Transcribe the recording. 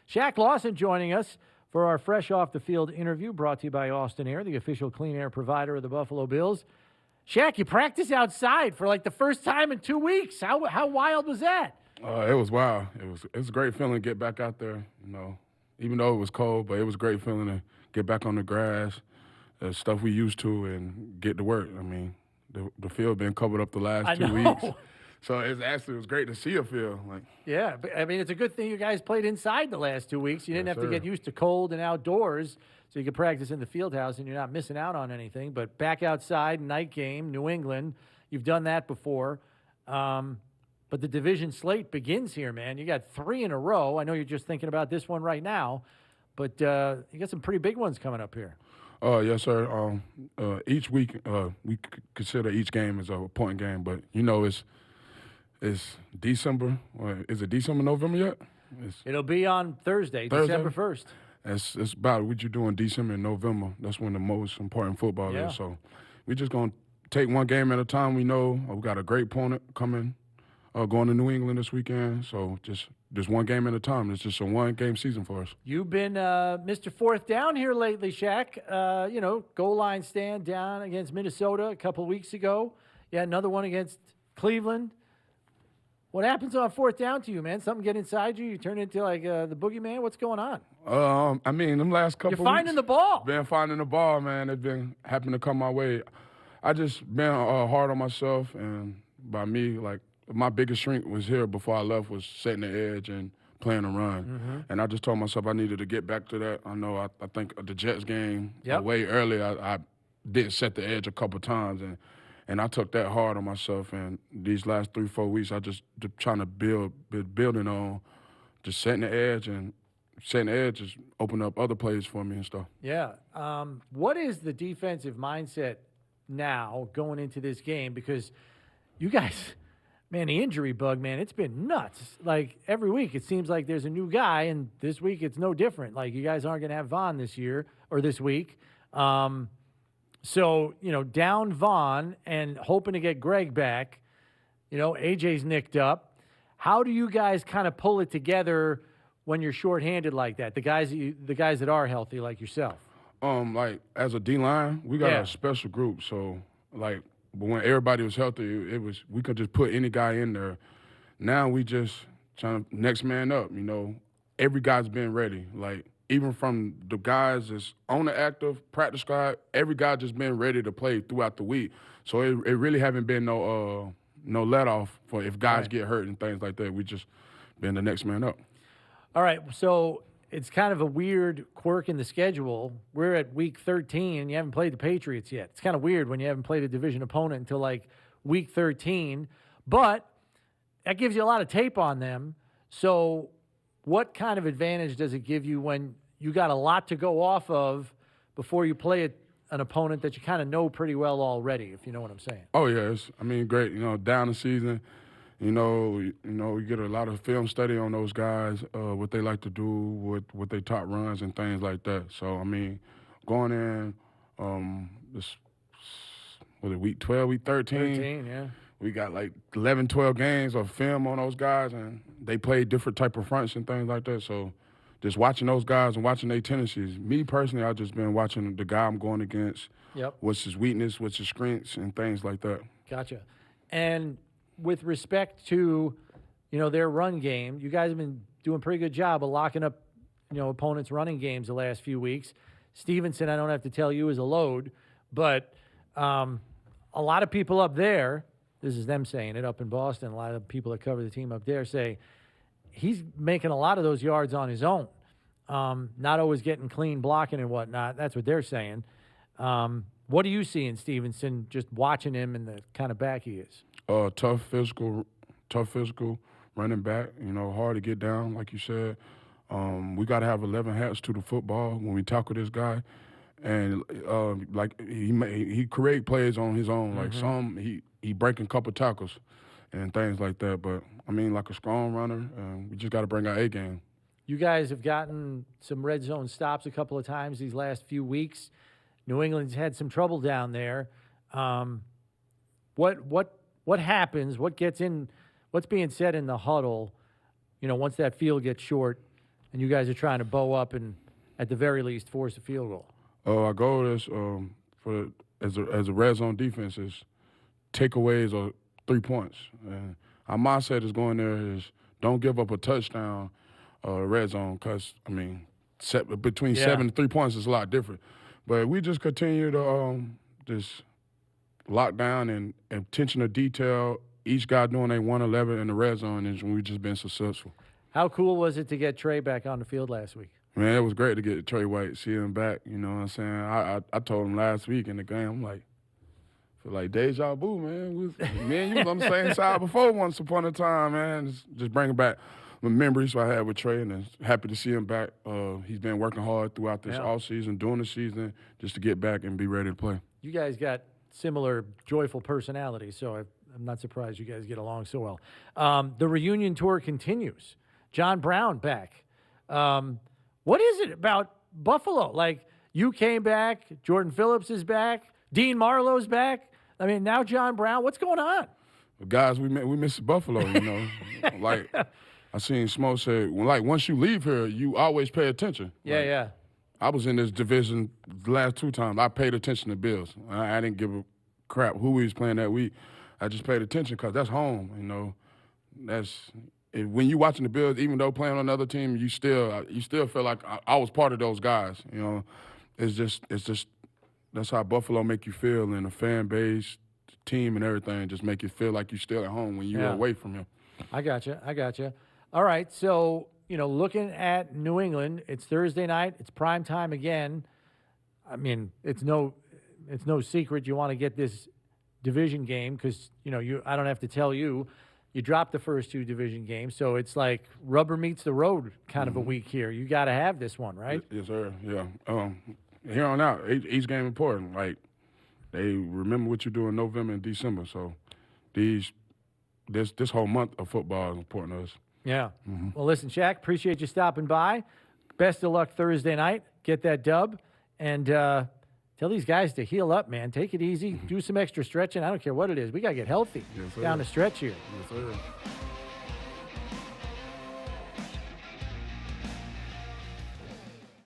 Shaq Lawson joining us for our Fresh Off the Field interview brought to you by Austin Air, the official clean air provider of the Buffalo Bills. Shaq, you practice outside for like the first time in 2 weeks. How wild was that? It was wild. It was a great feeling to get back out there, even though it was cold, but it was a great feeling to get back on the grass, stuff we used to, and get to work. I mean, the field been covered up the last 2 weeks. So it was great to see a field. Yeah, but I mean, it's a good thing you guys played inside the last 2 weeks. You didn't have to get used to cold and outdoors, so you could practice in the field house, and you're not missing out on anything. But back outside, night game, New England, you've done that before. But the division slate begins here, man. You got 3 in a row. I know you're just thinking about this one right now, but you got some pretty big ones coming up here. Yes, sir. Each week, we consider each game as a point game, but it's December. Is it December, November yet? It'll be on Thursday, December 1st. It's about what you do in December and November. That's when the most important football is. So we're just going to take one game at a time. We know we got a great opponent coming, going to New England this weekend. So just one game at a time. It's just a one-game season for us. You've been Mr. Fourth Down here lately, Shaq. Goal line stand down against Minnesota a couple weeks ago. Yeah, another one against Cleveland. What happens on fourth down to you, man? Something get inside you? You turn into like the boogeyman? What's going on? Them last couple You're finding the ball. Been finding the ball, man. It's been happening to come my way. I just been hard on myself, and by me, like my biggest strength was here before I left was setting the edge and playing a run. Mm-hmm. And I just told myself I needed to get back to that. I know I think the Jets game way earlier, I did set the edge a couple times, and I took that hard on myself. And these last 3-4 weeks, I just trying to building on just setting the edge, and setting the edge just open up other plays for me and stuff. Yeah. What is the defensive mindset now going into this game? Because you guys, man, the injury bug, man, it's been nuts. Like every week it seems like there's a new guy, and this week it's no different. Like you guys aren't going to have Vaughn this year or this week. So, down Vaughn and hoping to get Greg back, AJ's nicked up. How do you guys kind of pull it together when you're shorthanded like that? The guys that are healthy like yourself. Like as a D-line, we got a special group. So but when everybody was healthy, we could just put any guy in there. Now we just trying to next man up, Every guy's been ready. Even from the guys that's on the active practice squad, every guy just been ready to play throughout the week. So it really haven't been no let off for if guys get hurt and things like that. We just been the next man up. All right, so it's kind of a weird quirk in the schedule. We're at week 13, and you haven't played the Patriots yet. It's kind of weird when you haven't played a division opponent until like week 13, but that gives you a lot of tape on them. So what kind of advantage does it give you when you got a lot to go off of before you play an opponent that you kind of know pretty well already, if you know what I'm saying? Oh, yeah. Great. Down the season, you get a lot of film study on those guys, what they like to do, what they top runs and things like that. So, going in, week 12, week 13? 13, yeah. We got like 11, 12 games of film on those guys, and they play different type of fronts and things like that. So just watching those guys and watching their tendencies. Me personally, I've just been watching the guy I'm going against. Yep. What's his weakness, what's his strengths, and things like that. Gotcha. And with respect to, their run game, you guys have been doing a pretty good job of locking up, opponents' running games the last few weeks. Stevenson, I don't have to tell you, is a load, but a lot of people up there, this is them saying it up in Boston, a lot of people that cover the team up there say he's making a lot of those yards on his own, not always getting clean blocking and whatnot. That's what they're saying. What do you see in Stevenson, just watching him and the kind of back he is? Tough physical running back, hard to get down, like you said. We got to have 11 hats to the football when we tackle this guy. And, he create plays on his own. Like he breaking a couple tackles and things like that. But, like a strong runner, we just got to bring our A game. You guys have gotten some red zone stops a couple of times these last few weeks. New England's had some trouble down there. What happens? What's being said in the huddle? Once that field gets short, and you guys are trying to bow up and, at the very least, force a field goal. Our goal is as a red zone defense is takeaways or 3 points. And our mindset is going there is don't give up a touchdown red zone because, I mean, between 7 and 3 points is a lot different. But we just continue to just lock down and attention to detail, each guy doing a 111 in the red zone, and we've just been successful. How cool was it to get Trey back on the field last week? Man, it was great to get Trey White, see him back. You know what I'm saying? I told him last week in the game, I'm like, feel like deja vu, man. Me and you was on the same side before once upon a time, man. Just bringing back the memories I had with Trey, and happy to see him back. He's been working hard throughout this offseason, during the season, just to get back and be ready to play. You guys got similar joyful personalities, so I'm not surprised you guys get along so well. The reunion tour continues. John Brown back. What is it about Buffalo? Like, you came back, Jordan Phillips is back, Dean Marlowe's back. I mean, now John Brown. What's going on? Guys, we miss Buffalo, you know. Like, I seen Smoke say, once you leave here, you always pay attention. Yeah. I was in this division the last 2 times. I paid attention to Bills. I didn't give a crap who we was playing that week. I just paid attention because that's home, you know. When you watching the Bills, even though playing on another team, you still feel like I was part of those guys. You know, it's just that's how Buffalo make you feel, and the fan base, the team, and everything just make you feel like you're still at home when you're away from him. I got you. All right, so looking at New England, it's Thursday night. It's prime time again. I mean, it's no secret you want to get this division game because I don't have to tell you. You dropped the first 2 division games, so it's like rubber meets the road kind of a week here. You got to have this one, right? Yes, sir. Yeah. Here on out, each game important. Like, they remember what you do in November and December. So this whole month of football is important to us. Yeah. Well, listen, Shaq, appreciate you stopping by. Best of luck Thursday night. Get that dub. And tell these guys to heal up, man. Take it easy. Do some extra stretching. I don't care what it is. We got to get healthy down the stretch here. Yes, sir.